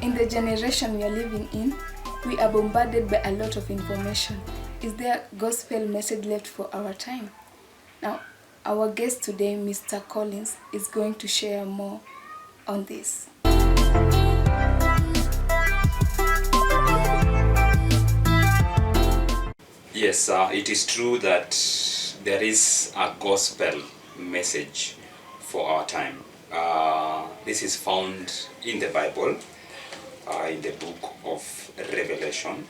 In the generation we are living in, we are bombarded by a lot of information. Is there a gospel message left for our time? Now, our guest today, Mr. Collins, is going to share more on this. Yes, it is true that there is a gospel message for our time. This is found in the Bible, in the book of Revelation,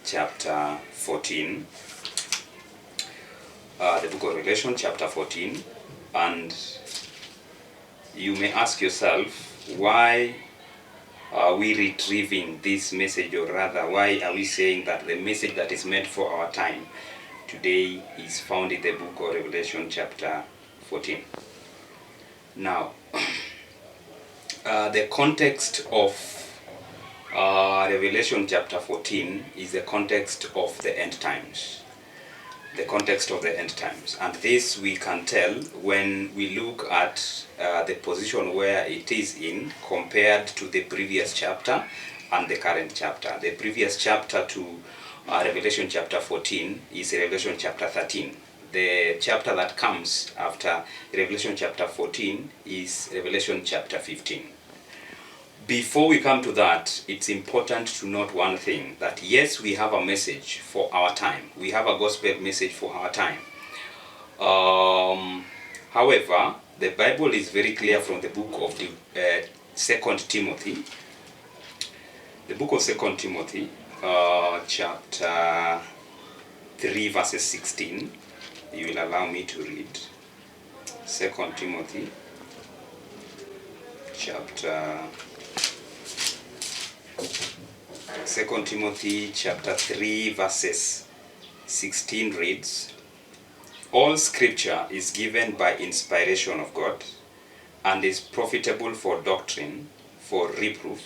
chapter 14. The book of Revelation, chapter 14. And you may ask yourself, why are we retrieving this message, or rather, why are we saying that the message that is meant for our time today is found in the book of Revelation, chapter 14? Now, the context of Revelation chapter 14 is the context of the end times. The context of the end times. And this we can tell when we look at the position where it is in compared to the previous chapter and the current chapter. The previous chapter to Revelation chapter 14 is Revelation chapter 13. The chapter that comes after Revelation chapter 14 is Revelation chapter 15. Before we come to that, it's important to note one thing, that yes, we have a message for our time. We have a gospel message for our time. However, the Bible is very clear from the book of 2 Timothy. The book of 2 Timothy, chapter 3, verses 16. You will allow me to read 2 Timothy, chapter 2 Timothy chapter 3 verses 16 reads, "All scripture is given by inspiration of God, and is profitable for doctrine, for reproof,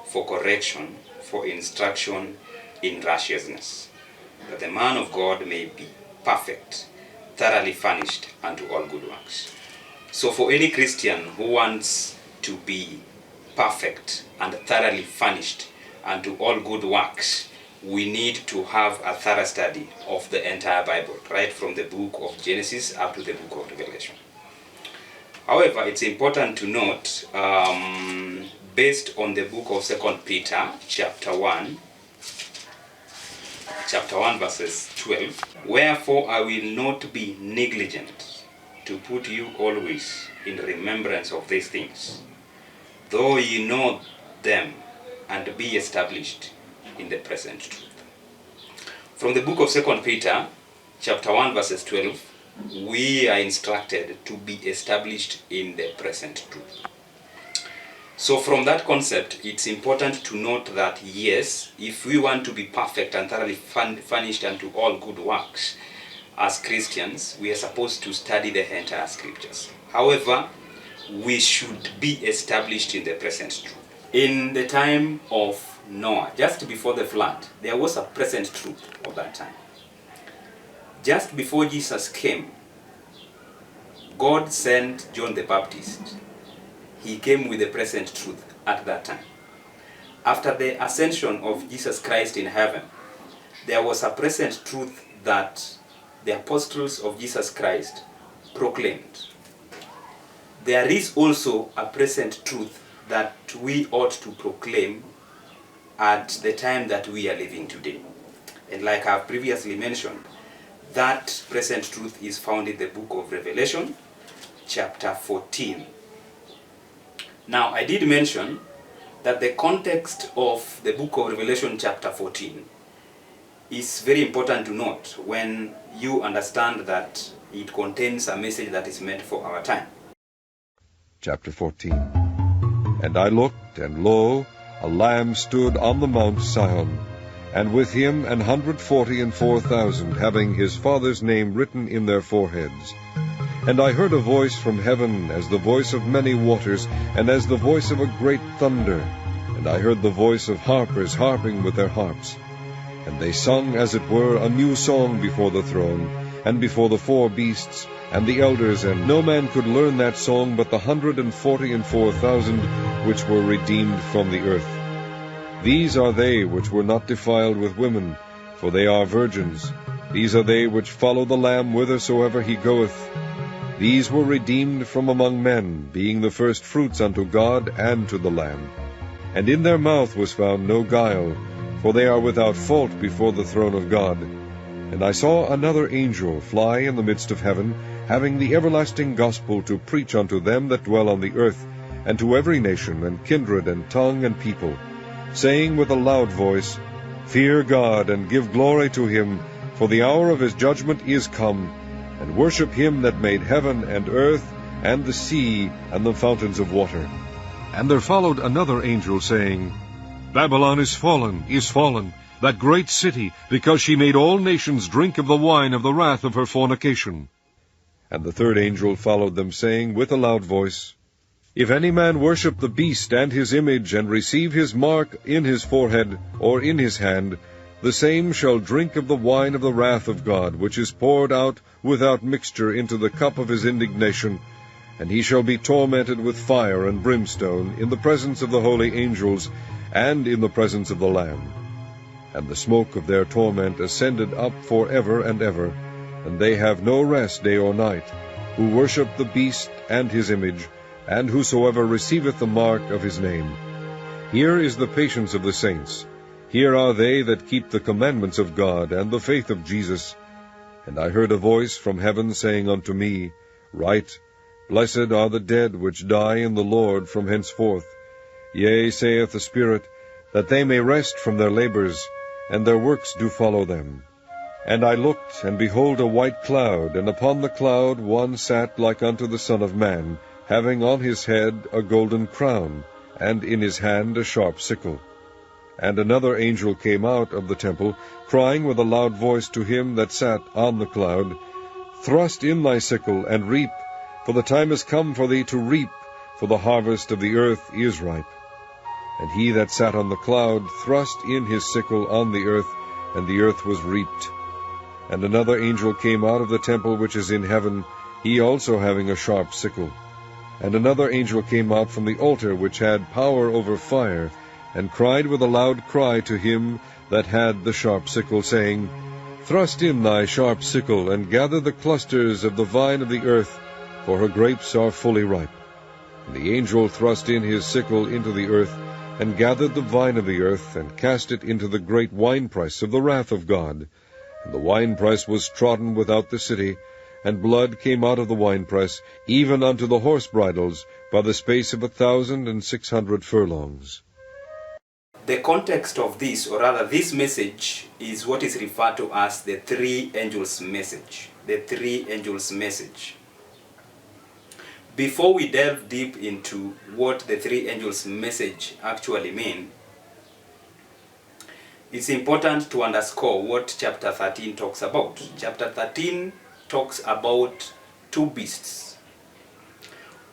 for correction, for instruction in righteousness, that the man of God may be perfect, thoroughly furnished unto all good works." So for any Christian who wants to be perfect and thoroughly furnished unto all good works, we need to have a thorough study of the entire Bible, right from the book of Genesis up to the book of Revelation. However, it's important to note, based on the book of 2 Peter, chapter 1, verses 12, "Wherefore I will not be negligent to put you always in remembrance of these things, though ye know them, and be established in the present truth." From the book of 2 Peter, chapter 1, verses 12, we are instructed to be established in the present truth. So from that concept, it's important to note that yes, if we want to be perfect and thoroughly furnished unto all good works, as Christians, we are supposed to study the entire scriptures. However, we should be established in the present truth. In the time of Noah, just before the flood, there was a present truth of that time. Just before Jesus came, God sent John the Baptist. He came with the present truth at that time. After the ascension of Jesus Christ in heaven, there was a present truth that the apostles of Jesus Christ proclaimed. There is also a present truth that we ought to proclaim at the time that we are living today. And like I've previously mentioned, that present truth is found in the book of Revelation, chapter 14. Now, I did mention that the context of the book of Revelation, chapter 14, is very important to note when you understand that it contains a message that is meant for our time. Chapter 14. And I looked, and lo, a Lamb stood on the Mount Sion, and with him 144,000, having his Father's name written in their foreheads. And I heard a voice from heaven, as the voice of many waters, and as the voice of a great thunder. And I heard the voice of harpers harping with their harps. And they sung, as it were, a new song before the throne, and before the 4 beasts, and the elders, and no man could learn that song but the 144,000 which were redeemed from the earth. These are they which were not defiled with women, for they are virgins. These are they which follow the Lamb whithersoever he goeth. These were redeemed from among men, being the first fruits unto God and to the Lamb. And in their mouth was found no guile, for they are without fault before the throne of God. And I saw another angel fly in the midst of heaven, having the everlasting gospel to preach unto them that dwell on the earth, and to every nation, and kindred, and tongue, and people, saying with a loud voice, Fear God, and give glory to him, for the hour of his judgment is come, and worship him that made heaven and earth, and the sea, and the fountains of water. And there followed another angel, saying, Babylon is fallen, that great city, because she made all nations drink of the wine of the wrath of her fornication. And the third angel followed them, saying with a loud voice, If any man worship the beast and his image, and receive his mark in his forehead or in his hand, the same shall drink of the wine of the wrath of God, which is poured out without mixture into the cup of his indignation, and he shall be tormented with fire and brimstone in the presence of the holy angels, and in the presence of the Lamb. And the smoke of their torment ascended up for ever and ever, and they have no rest day or night, who worship the beast and his image, and whosoever receiveth the mark of his name. Here is the patience of the saints. Here are they that keep the commandments of God, and the faith of Jesus. And I heard a voice from heaven saying unto me, Write, Blessed are the dead which die in the Lord from henceforth. Yea, saith the Spirit, that they may rest from their labors, and their works do follow them. And I looked, and behold a white cloud, and upon the cloud one sat like unto the Son of Man, having on his head a golden crown, and in his hand a sharp sickle. And another angel came out of the temple, crying with a loud voice to him that sat on the cloud, Thrust in thy sickle, and reap, for the time is come for thee to reap, for the harvest of the earth is ripe. And he that sat on the cloud thrust in his sickle on the earth, and the earth was reaped. And another angel came out of the temple which is in heaven, he also having a sharp sickle. And another angel came out from the altar which had power over fire, and cried with a loud cry to him that had the sharp sickle, saying, Thrust in thy sharp sickle, and gather the clusters of the vine of the earth, for her grapes are fully ripe. And the angel thrust in his sickle into the earth, and gathered the vine of the earth, and cast it into the great winepress of the wrath of God. And the winepress was trodden without the city, and blood came out of the winepress, even unto the horse bridles, by the space of 1,600 furlongs. The context of this, or rather this message, is what is referred to as the three angels' message. The three angels' message. Before we delve deep into what the three angels' message actually mean, it's important to underscore what chapter 13 talks about. Chapter 13 talks about two beasts.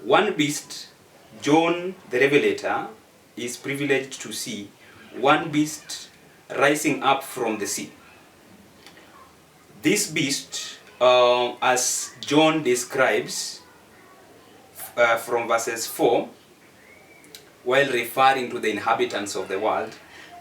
One beast, John the Revelator is privileged to see one beast rising up from the sea. This beast, as John describes from verses 4, while referring to the inhabitants of the world,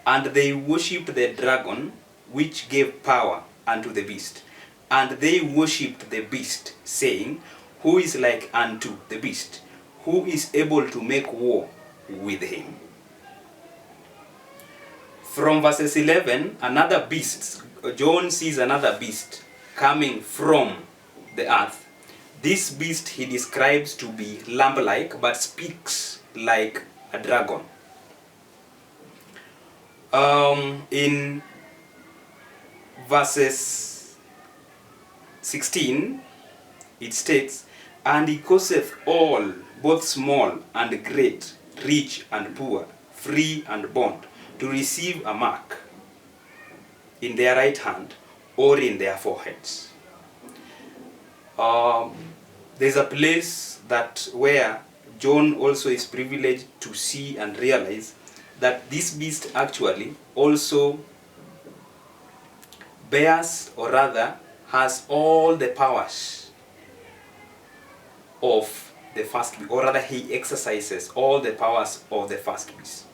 and they worshipped the dragon, which gave power unto the beast. And they worshipped the beast, saying, Who is like unto the beast? Who is able to make war with him? From verses 11, another beast, John sees another beast coming from the earth. This beast he describes to be lamb-like, but speaks like a dragon. In verses 16, it states, And he causeth all, both small and great, rich and poor, free and bond, to receive a mark in their right hand or in their foreheads. There's a place that where John also is privileged to see and realize that this beast actually also bears, or rather has all the powers of the first beast, or rather he exercises all the powers of the first beast.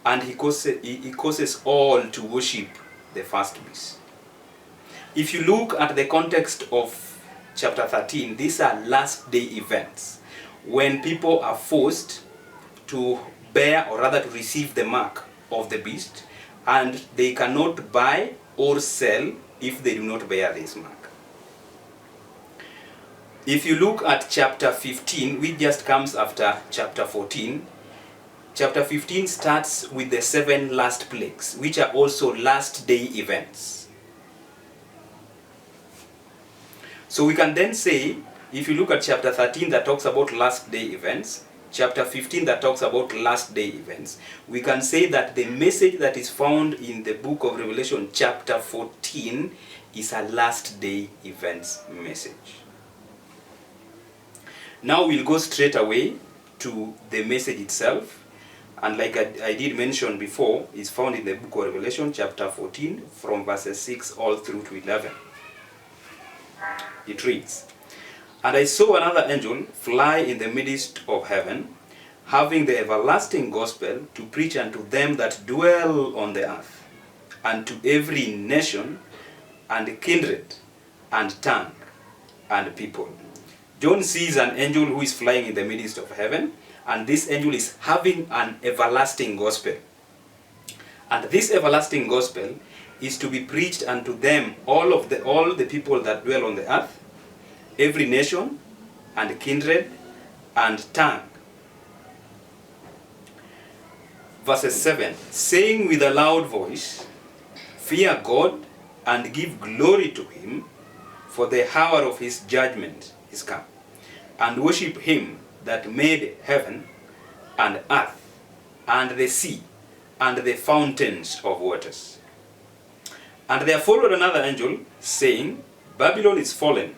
and he causes all to worship the first beast. If you look at the context of chapter 13, these are last day events when people are forced to bear, or rather to receive, the mark of the beast, and they cannot buy or sell if they do not bear this mark. If you look at chapter 15, which just comes after chapter 14, chapter 15 starts with the 7 last plagues, which are also last day events. So we can then say, if you look at chapter 13 that talks about last day events, chapter 15 that talks about last day events, we can say that the message that is found in the book of Revelation chapter 14 is a last day events message. Now we'll go straight away to the message itself, and like I did mention before, it's found in the book of Revelation chapter 14 from verses 6 all through to 11. It reads, "And I saw another angel fly in the midst of heaven, having the everlasting gospel to preach unto them that dwell on the earth, and to every nation, and kindred, and tongue, and people." John sees an angel who is flying in the midst of heaven, and this angel is having an everlasting gospel. And this everlasting gospel is to be preached unto them, all the people that dwell on the earth, every nation, and kindred, and tongue. Verses 7, saying with a loud voice, "Fear God, and give glory to him, for the hour of his judgment is come. And worship him that made heaven, and earth, and the sea, and the fountains of waters." And there followed another angel, saying, "Babylon is fallen,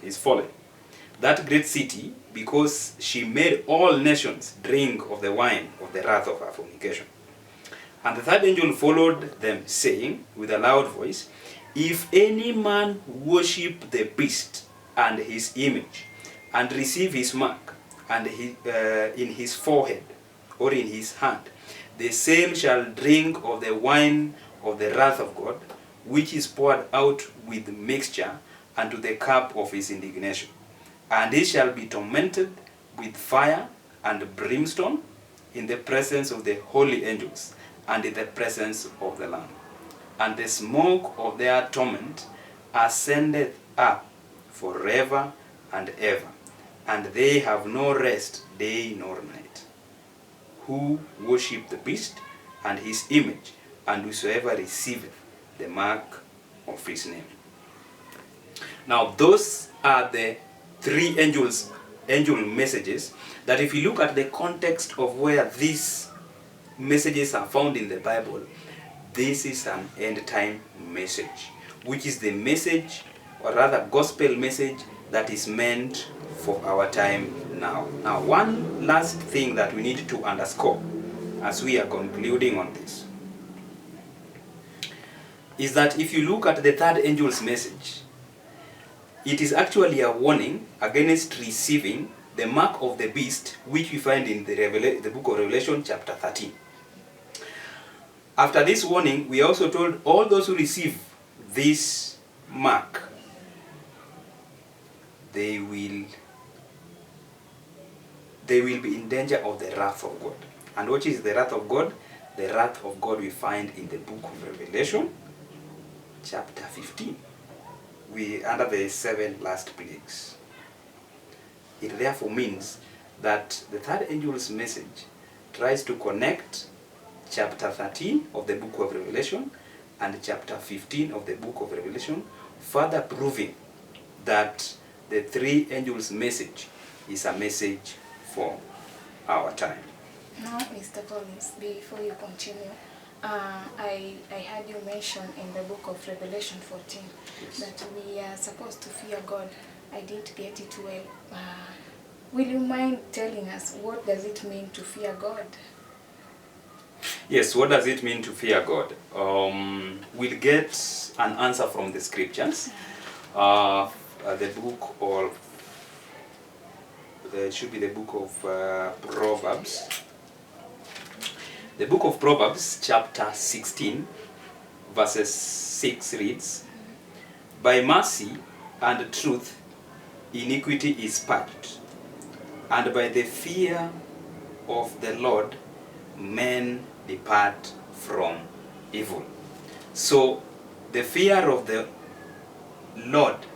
that great city, because she made all nations drink of the wine of the wrath of her fornication." And the third angel followed them, saying with a loud voice, "If any man worship the beast and his image, and receive his mark and in his forehead or in his hand, the same shall drink of the wine of the wrath of God, which is poured out with mixture unto the cup of his indignation. And he shall be tormented with fire and brimstone in the presence of the holy angels and in the presence of the Lamb. And the smoke of their torment ascendeth up forever and ever, and they have no rest day nor night, who worship the beast and his image, and whosoever receiveth the mark of his name." Now those are the three angel messages that, if you look at the context of where these messages are found in the Bible, this is an end time message, which is the message, or rather gospel message, that is meant for our time now. Now, one last thing that we need to underscore as we are concluding on this is that if you look at the third angel's message, it is actually a warning against receiving the mark of the beast, which we find in the book of Revelation chapter 13. After this warning, we are also told all those who receive this mark, they will be in danger of the wrath of God. And what is the wrath of God? The wrath of God we find in the book of Revelation chapter 15. Under the 7 last plagues. It therefore means that the third angel's message tries to connect chapter 13 of the book of Revelation and chapter 15 of the book of Revelation, further proving that the three angels' message is a message for our time. Now, Mr. Collins, before you continue, I heard you mention in the book of Revelation 14 Yes. that we are supposed to fear God. I didn't get it well. Will you mind telling us what does it mean to fear God? Yes, what does it mean to fear God? We'll get an answer from the scriptures. The book of, it should be the book of Proverbs. The book of Proverbs, chapter 16, verses 6 reads, "By mercy and truth iniquity is purged, and by the fear of the Lord men depart from evil." So the fear of the Lord,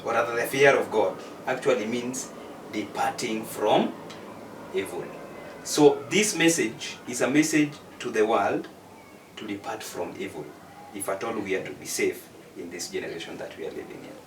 or rather the fear of God, actually means departing from evil. So this message is a message to the world to depart from evil, if at all we are to be safe in this generation that we are living in.